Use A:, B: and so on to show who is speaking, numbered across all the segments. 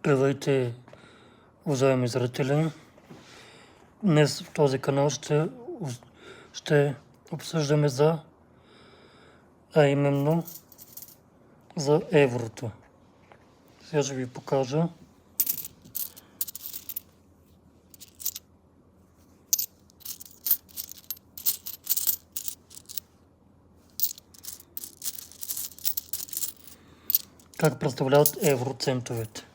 A: Здравейте, уважаеми зрители! Днес в този канал ще обсъждаме именно за еврото. Сега ще ви покажа как представляват евроцентовете.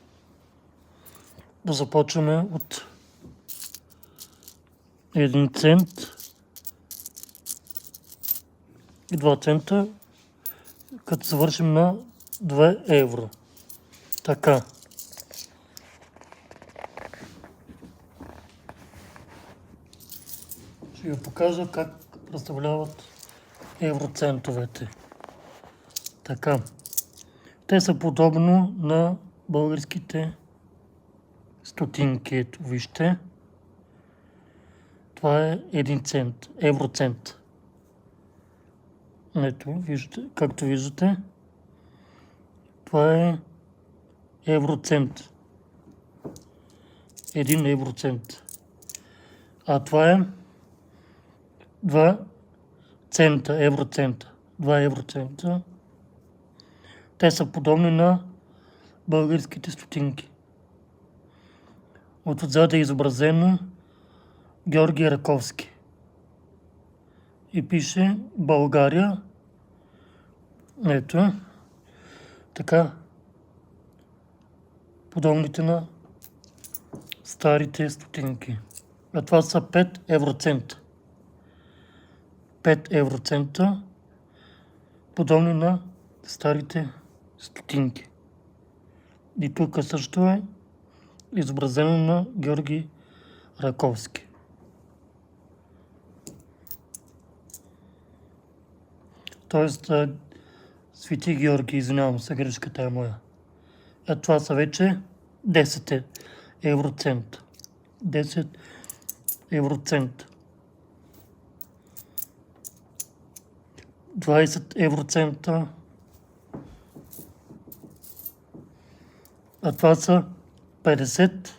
A: Да започваме от 1 цент и 2 цента, като завършим на 2 евро. Така. Ще ви покажа как представляват евроцентовете. Така. Те са подобно на българските стотинки. Ето, вижте. Това е 1 цент, евроцент. Ето, вижте, както виждате, това е евроцент. 1 евроцент. А това е 2 цента, евроцента. 2 евроцента. Те са подобни на българските стотинки. Отзад е изобразено Георги Раковски. И пише България. Ето. Така. Подобните на старите стотинки. А това са 5 евроцента. 5 евроцента. Подобни на старите стотинки. И тук също е изобразено на Георги Раковски. Тоест, Свети Георги, извинявам се, грешката е моя. А това са вече 10 евроцента. 10 евроцента. 20 евроцента. А това са 50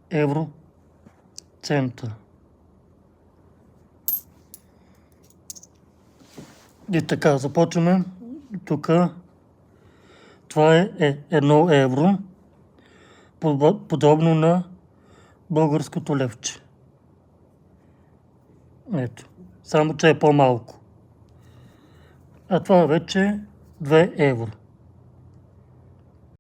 A: евроцента. И така, започваме. Тук това е 1 евро, подобно на българското левче. Ето, само че е по-малко. А това вече е 2 евро.